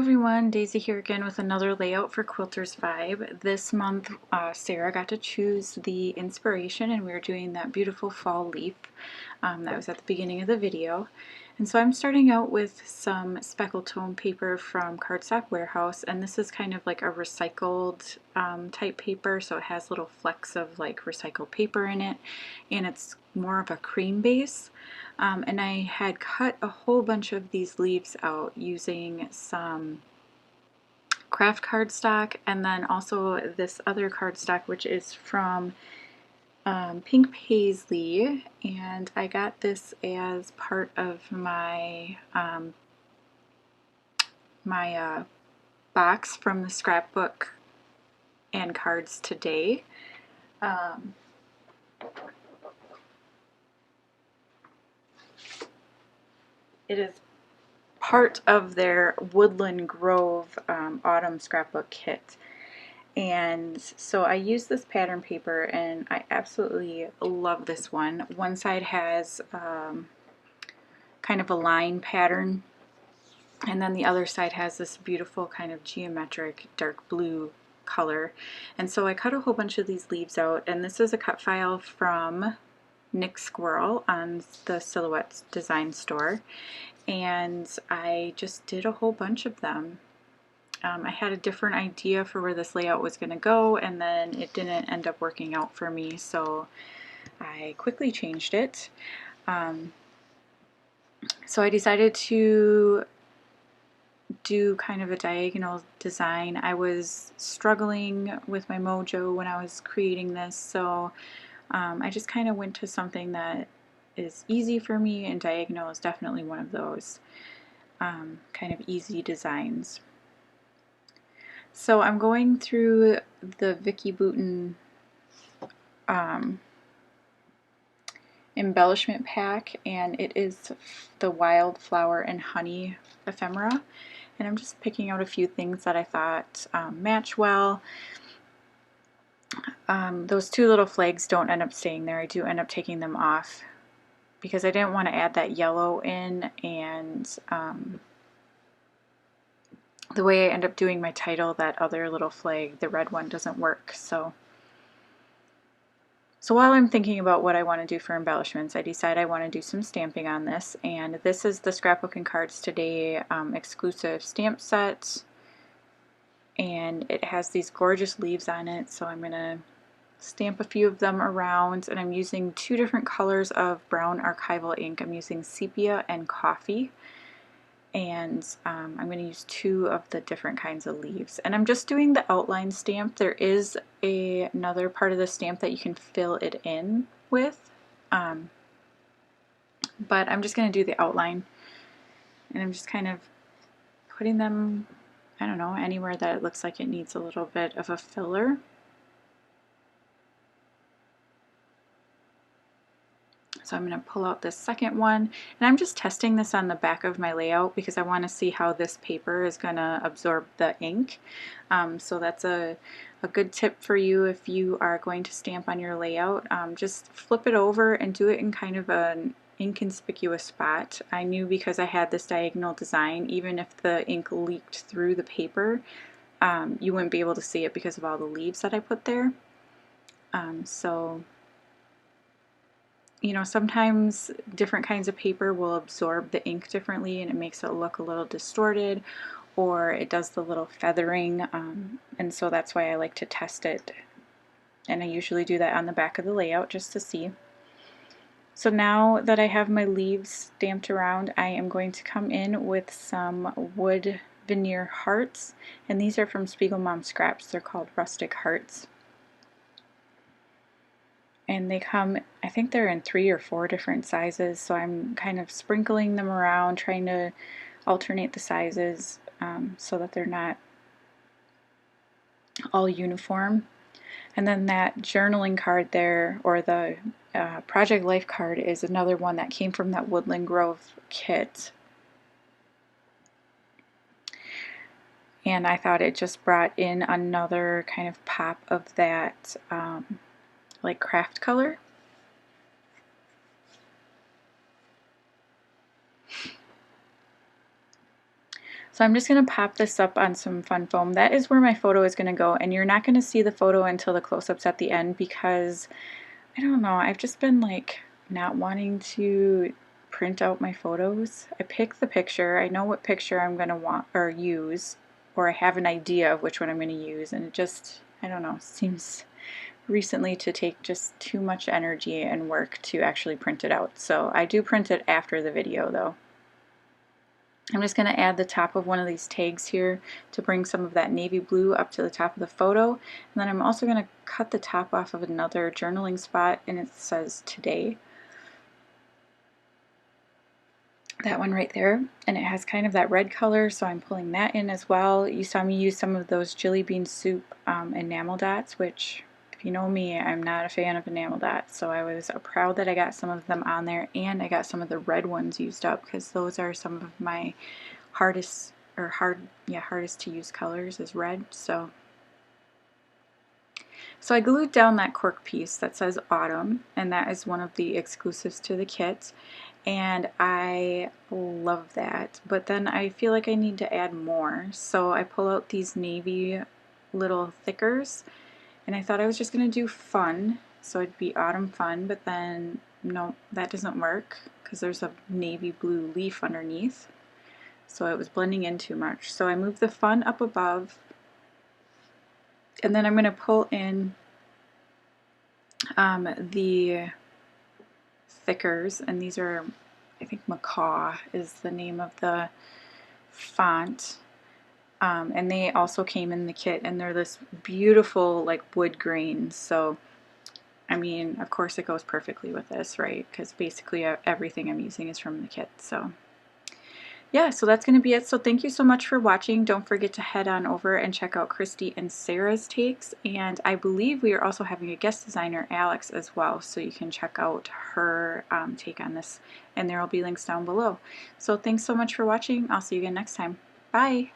everyone, Daisy here again with another layout for Quilters Vibe. This month Sarah got to choose the inspiration and we were doing that beautiful fall leaf that was at the beginning of the video. And so I'm starting out with some speckle tone paper from Cardstock Warehouse, and this is kind of like a recycled type paper, so it has little flecks of like recycled paper in it, and it's more of a cream base. And I had cut a whole bunch of these leaves out using some craft cardstock and then also this other cardstock which is from Pink Paisley, and I got this as part of my box from the scrapbook and cards today. It is part of their Woodland Grove autumn scrapbook kit. And so I used this pattern paper and I absolutely love this one. One side has kind of a line pattern, and then the other side has this beautiful kind of geometric dark blue color. And so I cut a whole bunch of these leaves out, and this is a cut file from Nick Squirrel on the Silhouettes Design Store, and I just did a whole bunch of them. I had a different idea for where this layout was going to go, and then it didn't end up working out for me, so I quickly changed it. So I decided to do kind of a diagonal design. I was struggling with my mojo when I was creating this, so I just kind of went to something that is easy for me, and diagonal is definitely one of those kind of easy designs. So I'm going through the Vicki Boutin embellishment pack, and it is the Wildflower and Honey ephemera, and I'm just picking out a few things that I thought match well. Those two little flags don't end up staying there. I do end up taking them off because I didn't want to add that yellow in, and the way I end up doing my title, that other little flag, the red one, doesn't work. So while I'm thinking about what I want to do for embellishments, I decide I want to do some stamping on this, and this is the Scrapbook and Cards Today exclusive stamp set, and it has these gorgeous leaves on it, so I'm going to stamp a few of them around, and I'm using two different colors of brown archival ink. I'm using sepia and coffee, and I'm going to use two of the different kinds of leaves. And I'm just doing the outline stamp. There is another part of the stamp that you can fill it in with, but I'm just going to do the outline, and I'm just kind of putting them, I don't know, anywhere that it looks like it needs a little bit of a filler. So I'm going to pull out this second one, and I'm just testing this on the back of my layout because I want to see how this paper is going to absorb the ink. So that's a good tip for you if you are going to stamp on your layout. Just flip it over and do it in kind of an inconspicuous spot. I knew because I had this diagonal design, even if the ink leaked through the paper, you wouldn't be able to see it because of all the leaves that I put there. So you know, sometimes different kinds of paper will absorb the ink differently and it makes it look a little distorted, or it does the little feathering, and so that's why I like to test it, and I usually do that on the back of the layout just to see. So now that I have my leaves stamped around, I am going to come in with some wood veneer hearts, and these are from Spiegel Mom Scraps. They're called rustic hearts. And they come, I think they're in 3 or 4 different sizes, so I'm kind of sprinkling them around, trying to alternate the sizes so that they're not all uniform. And then that journaling card there, or the Project Life card, is another one that came from that Woodland Grove kit. And I thought it just brought in another kind of pop of that like craft color. So I'm just going to pop this up on some fun foam. That is where my photo is going to go, and you're not going to see the photo until the close-ups at the end because, I don't know, I've just been like not wanting to print out my photos. I pick the picture, I know what picture I'm going to want or use, or I have an idea of which one I'm going to use, and it just, I don't know, seems recently to take just too much energy and work to actually print it out. So I do print it after the video though. I'm just going to add the top of one of these tags here to bring some of that navy blue up to the top of the photo. And then I'm also going to cut the top off of another journaling spot, and it says today. That one right there, and it has kind of that red color, so I'm pulling that in as well. You saw me use some of those jelly bean soup enamel dots, which, if you know me, I'm not a fan of enamel dots, so I was proud that I got some of them on there, and I got some of the red ones used up because those are some of my hardest to use colors is red. So I glued down that cork piece that says autumn, and that is one of the exclusives to the kit, and I love that. But then I feel like I need to add more, so I pull out these navy little thickers, and I thought I was just going to do fun, so it'd be autumn fun, but then no, that doesn't work because there's a navy blue leaf underneath. So it was blending in too much. So I moved the fun up above, and then I'm going to pull in the thickers, and these are, I think Macaw is the name of the font, and they also came in the kit, and they're this beautiful like wood grain. So I mean, of course it goes perfectly with this, right? Because basically everything I'm using is from the kit. So yeah, so that's going to be it. So thank you so much for watching. Don't forget to head on over and check out Christy and Sarah's takes. And I believe we are also having a guest designer, Alex, as well. So you can check out her take on this. And there will be links down below. So thanks so much for watching. I'll see you again next time. Bye.